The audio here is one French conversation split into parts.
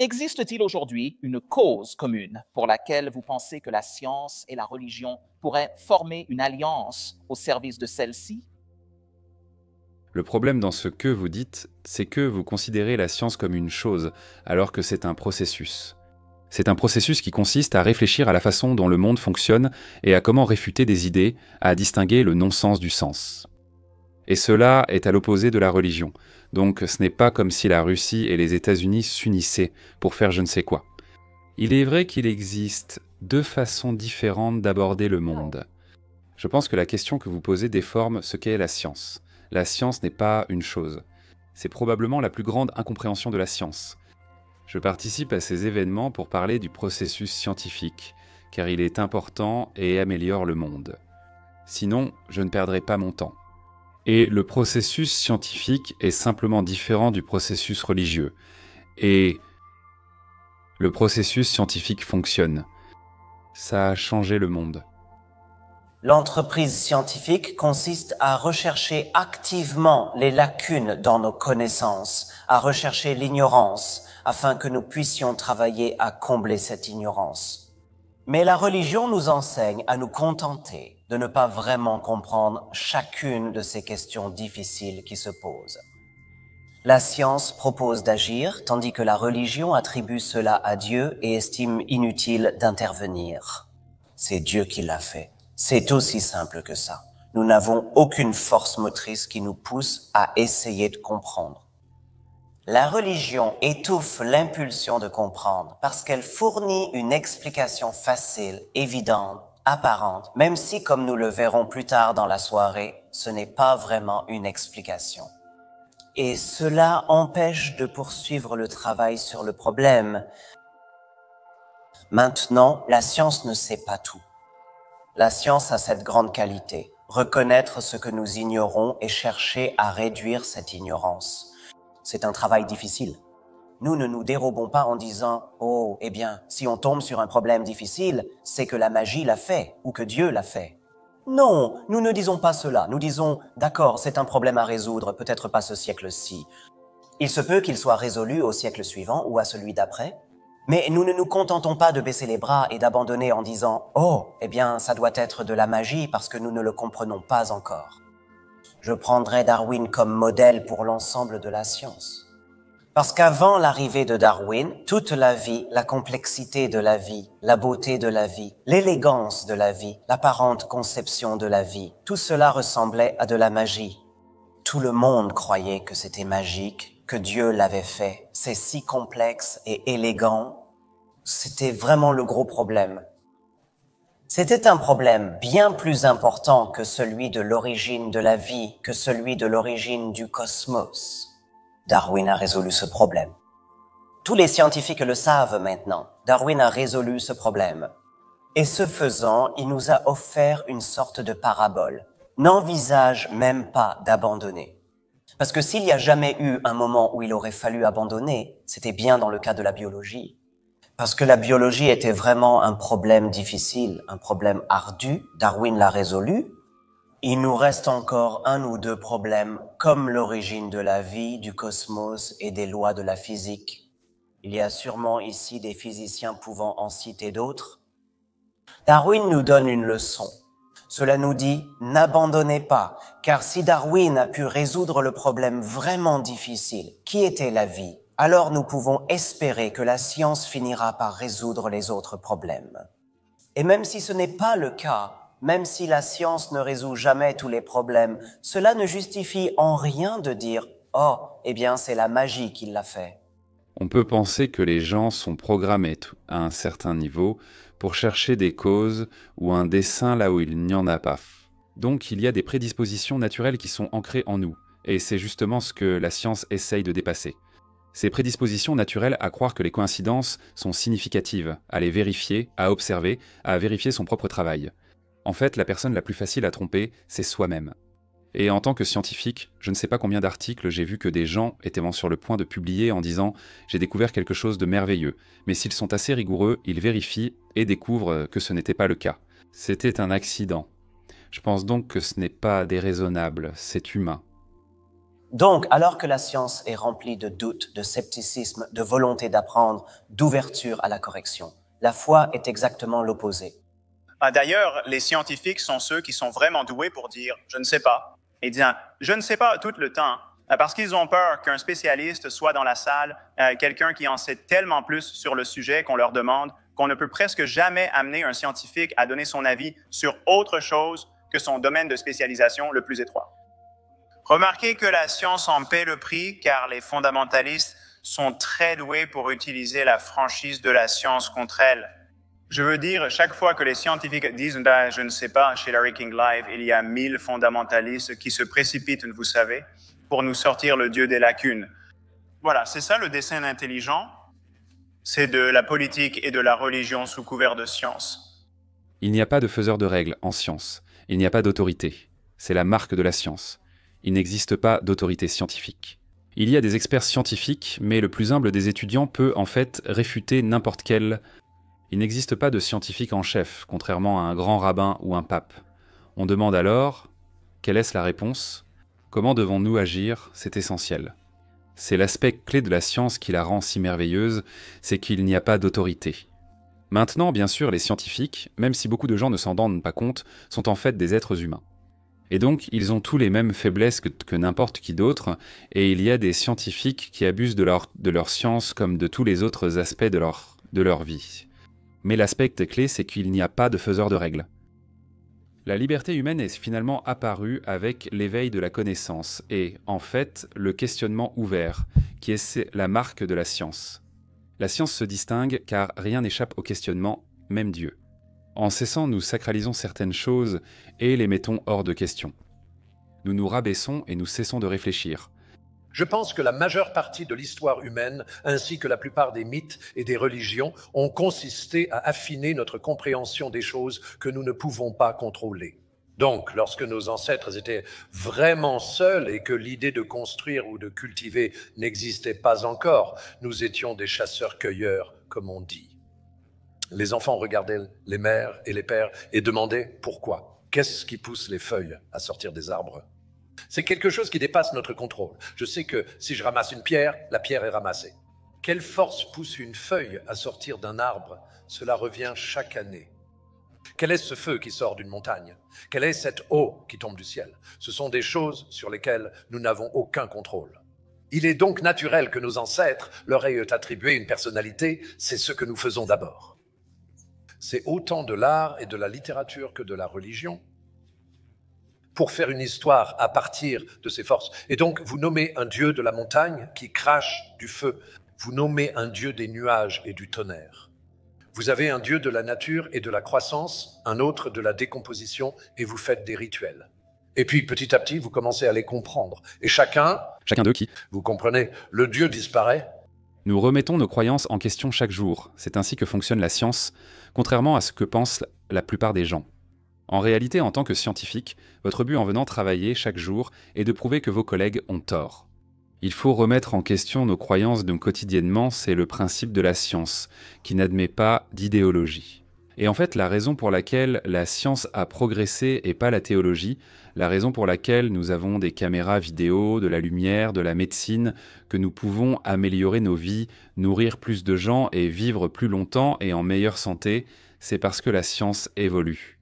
Existe-t-il aujourd'hui une cause commune pour laquelle vous pensez que la science et la religion pourraient former une alliance au service de celle-ci? Le problème dans ce que vous dites, c'est que vous considérez la science comme une chose, alors que c'est un processus. C'est un processus qui consiste à réfléchir à la façon dont le monde fonctionne et à comment réfuter des idées, à distinguer le non-sens du sens. Et cela est à l'opposé de la religion. Donc ce n'est pas comme si la Russie et les États-Unis s'unissaient pour faire je ne sais quoi. Il est vrai qu'il existe deux façons différentes d'aborder le monde. Je pense que la question que vous posez déforme ce qu'est la science. La science n'est pas une chose. C'est probablement la plus grande incompréhension de la science. Je participe à ces événements pour parler du processus scientifique, car il est important et améliore le monde. Sinon, je ne perdrai pas mon temps. Et le processus scientifique est simplement différent du processus religieux. Et le processus scientifique fonctionne. Ça a changé le monde. L'entreprise scientifique consiste à rechercher activement les lacunes dans nos connaissances, à rechercher l'ignorance, afin que nous puissions travailler à combler cette ignorance. Mais la religion nous enseigne à nous contenter de ne pas vraiment comprendre chacune de ces questions difficiles qui se posent. La science propose d'agir, tandis que la religion attribue cela à Dieu et estime inutile d'intervenir. C'est Dieu qui l'a fait. C'est aussi simple que ça. Nous n'avons aucune force motrice qui nous pousse à essayer de comprendre. La religion étouffe l'impulsion de comprendre parce qu'elle fournit une explication facile, évidente, apparente, même si, comme nous le verrons plus tard dans la soirée, ce n'est pas vraiment une explication. Et cela empêche de poursuivre le travail sur le problème. Maintenant, la science ne sait pas tout. La science a cette grande qualité, reconnaître ce que nous ignorons et chercher à réduire cette ignorance. C'est un travail difficile. Nous ne nous dérobons pas en disant « Oh, eh bien, si on tombe sur un problème difficile, c'est que la magie l'a fait ou que Dieu l'a fait. » Non, nous ne disons pas cela. Nous disons « D'accord, c'est un problème à résoudre, peut-être pas ce siècle-ci. Il se peut qu'il soit résolu au siècle suivant ou à celui d'après. » Mais nous ne nous contentons pas de baisser les bras et d'abandonner en disant « Oh, eh bien, ça doit être de la magie parce que nous ne le comprenons pas encore. » Je prendrai Darwin comme modèle pour l'ensemble de la science. Parce qu'avant l'arrivée de Darwin, toute la vie, la complexité de la vie, la beauté de la vie, l'élégance de la vie, l'apparente conception de la vie, tout cela ressemblait à de la magie. Tout le monde croyait que c'était magique, que Dieu l'avait fait. C'est si complexe et élégant. C'était vraiment le gros problème. C'était un problème bien plus important que celui de l'origine de la vie, que celui de l'origine du cosmos. Darwin a résolu ce problème. Tous les scientifiques le savent maintenant. Darwin a résolu ce problème. Et ce faisant, il nous a offert une sorte de parabole. N'envisage même pas d'abandonner. Parce que s'il n'y a jamais eu un moment où il aurait fallu abandonner, c'était bien dans le cas de la biologie. Parce que la biologie était vraiment un problème difficile, un problème ardu. Darwin l'a résolu. Il nous reste encore un ou deux problèmes, comme l'origine de la vie, du cosmos et des lois de la physique. Il y a sûrement ici des physiciens pouvant en citer d'autres. Darwin nous donne une leçon. Cela nous dit « N'abandonnez pas, car si Darwin a pu résoudre le problème vraiment difficile, qui était la vie, alors nous pouvons espérer que la science finira par résoudre les autres problèmes. » Et même si ce n'est pas le cas, même si la science ne résout jamais tous les problèmes, cela ne justifie en rien de dire « Oh, eh bien c'est la magie qui l'a fait ». On peut penser que les gens sont programmés à un certain niveau pour chercher des causes ou un dessein là où il n'y en a pas. Donc il y a des prédispositions naturelles qui sont ancrées en nous, et c'est justement ce que la science essaye de dépasser. Ces prédispositions naturelles à croire que les coïncidences sont significatives, à les vérifier, à observer, à vérifier son propre travail. En fait, la personne la plus facile à tromper, c'est soi-même. Et en tant que scientifique, je ne sais pas combien d'articles j'ai vu que des gens étaient sur le point de publier en disant « j'ai découvert quelque chose de merveilleux », mais s'ils sont assez rigoureux, ils vérifient et découvrent que ce n'était pas le cas. C'était un accident. Je pense donc que ce n'est pas déraisonnable, c'est humain. Donc, alors que la science est remplie de doutes, de scepticisme, de volonté d'apprendre, d'ouverture à la correction, la foi est exactement l'opposé. D'ailleurs, les scientifiques sont ceux qui sont vraiment doués pour dire « je ne sais pas » et dire « je ne sais pas » tout le temps, parce qu'ils ont peur qu'un spécialiste soit dans la salle, quelqu'un qui en sait tellement plus sur le sujet qu'on leur demande qu'on ne peut presque jamais amener un scientifique à donner son avis sur autre chose que son domaine de spécialisation le plus étroit. Remarquez que la science en paie le prix car les fondamentalistes sont très doués pour utiliser la franchise de la science contre elle. Je veux dire, chaque fois que les scientifiques disent « je ne sais pas » chez Larry King Live, il y a 1000 fondamentalistes qui se précipitent, vous savez, pour nous sortir le dieu des lacunes. Voilà, c'est ça le dessin intelligent. C'est de la politique et de la religion sous couvert de science. Il n'y a pas de faiseur de règles en science. Il n'y a pas d'autorité. C'est la marque de la science. Il n'existe pas d'autorité scientifique. Il y a des experts scientifiques, mais le plus humble des étudiants peut en fait réfuter n'importe quel. Il n'existe pas de scientifique en chef, contrairement à un grand rabbin ou un pape. On demande alors, quelle est la réponse ? Comment devons-nous agir ? C'est essentiel. C'est l'aspect clé de la science qui la rend si merveilleuse, c'est qu'il n'y a pas d'autorité. Maintenant, bien sûr, les scientifiques, même si beaucoup de gens ne s'en rendent pas compte, sont en fait des êtres humains. Et donc, ils ont tous les mêmes faiblesses que n'importe qui d'autre, et il y a des scientifiques qui abusent de leur science comme de tous les autres aspects de leur vie. Mais l'aspect clé, c'est qu'il n'y a pas de faiseur de règles. La liberté humaine est finalement apparue avec l'éveil de la connaissance et, en fait, le questionnement ouvert, qui est la marque de la science. La science se distingue car rien n'échappe au questionnement, même Dieu. En cessant, nous sacralisons certaines choses et les mettons hors de question. Nous nous rabaissons et nous cessons de réfléchir. Je pense que la majeure partie de l'histoire humaine, ainsi que la plupart des mythes et des religions, ont consisté à affiner notre compréhension des choses que nous ne pouvons pas contrôler. Donc, lorsque nos ancêtres étaient vraiment seuls et que l'idée de construire ou de cultiver n'existait pas encore, nous étions des chasseurs-cueilleurs, comme on dit. Les enfants regardaient les mères et les pères et demandaient pourquoi. Qu'est-ce qui pousse les feuilles à sortir des arbres ? C'est quelque chose qui dépasse notre contrôle. Je sais que si je ramasse une pierre, la pierre est ramassée. Quelle force pousse une feuille à sortir d'un arbre ? Cela revient chaque année. Quel est ce feu qui sort d'une montagne ? Quelle est cette eau qui tombe du ciel ? Ce sont des choses sur lesquelles nous n'avons aucun contrôle. Il est donc naturel que nos ancêtres leur aient attribué une personnalité, c'est ce que nous faisons d'abord. C'est autant de l'art et de la littérature que de la religion pour faire une histoire à partir de ces forces. Et donc, vous nommez un dieu de la montagne qui crache du feu. Vous nommez un dieu des nuages et du tonnerre. Vous avez un dieu de la nature et de la croissance, un autre de la décomposition, et vous faites des rituels. Et puis, petit à petit, vous commencez à les comprendre. Et chacun Chacun d'eux qui, vous comprenez, le dieu disparaît. nous remettons nos croyances en question chaque jour. C'est ainsi que fonctionne la science, contrairement à ce que pensent la plupart des gens. En réalité, en tant que scientifique, votre but en venant travailler chaque jour est de prouver que vos collègues ont tort. Il faut remettre en question nos croyances quotidiennement, c'est le principe de la science, qui n'admet pas d'idéologie. Et en fait, la raison pour laquelle la science a progressé et pas la théologie, la raison pour laquelle nous avons des caméras vidéo, de la lumière, de la médecine, que nous pouvons améliorer nos vies, nourrir plus de gens et vivre plus longtemps et en meilleure santé, c'est parce que la science évolue.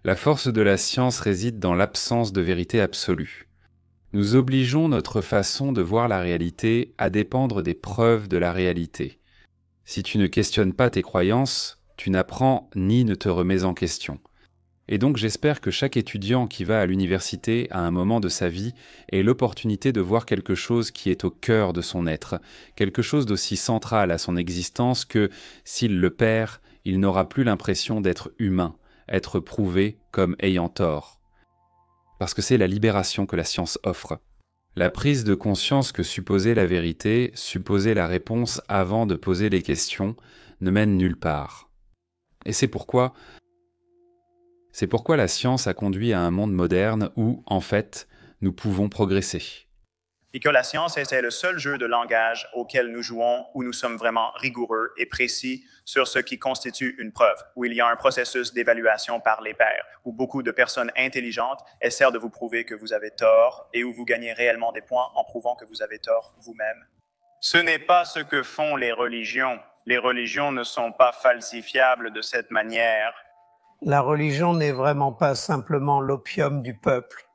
La force de la science réside dans l'absence de vérité absolue. Nous obligeons notre façon de voir la réalité à dépendre des preuves de la réalité. Si tu ne questionnes pas tes croyances, tu n'apprends ni ne te remets en question. Et donc j'espère que chaque étudiant qui va à l'université à un moment de sa vie ait l'opportunité de voir quelque chose qui est au cœur de son être, quelque chose d'aussi central à son existence que, s'il le perd, il n'aura plus l'impression d'être humain, être prouvé comme ayant tort. Parce que c'est la libération que la science offre. La prise de conscience que supposer la vérité, supposer la réponse avant de poser les questions, ne mène nulle part. Et c'est pourquoi la science a conduit à un monde moderne où, en fait, nous pouvons progresser. et que la science était le seul jeu de langage auquel nous jouons où nous sommes vraiment rigoureux et précis sur ce qui constitue une preuve, où il y a un processus d'évaluation par les pairs, où beaucoup de personnes intelligentes essaient de vous prouver que vous avez tort et où vous gagnez réellement des points en prouvant que vous avez tort vous-même. Ce n'est pas ce que font les religions. Les religions ne sont pas falsifiables de cette manière. La religion n'est vraiment pas simplement l'opium du peuple.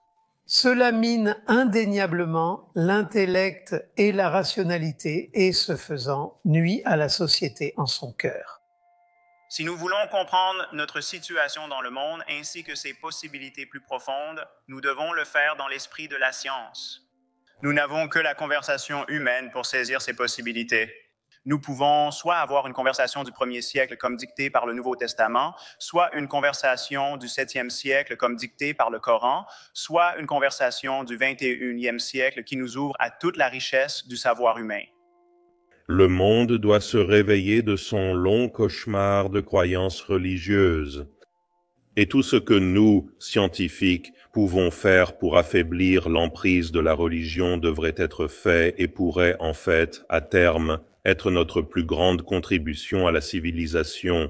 Cela mine indéniablement l'intellect et la rationalité et, ce faisant, nuit à la société en son cœur. Si nous voulons comprendre notre situation dans le monde ainsi que ses possibilités plus profondes, nous devons le faire dans l'esprit de la science. Nous n'avons que la conversation humaine pour saisir ces possibilités. Nous pouvons soit avoir une conversation du 1er siècle comme dictée par le Nouveau Testament, soit une conversation du 7e siècle comme dictée par le Coran, soit une conversation du 21e siècle qui nous ouvre à toute la richesse du savoir humain. Le monde doit se réveiller de son long cauchemar de croyances religieuses. Et tout ce que nous, scientifiques, pouvons faire pour affaiblir l'emprise de la religion devrait être fait et pourrait, en fait, à terme, être notre plus grande contribution à la civilisation.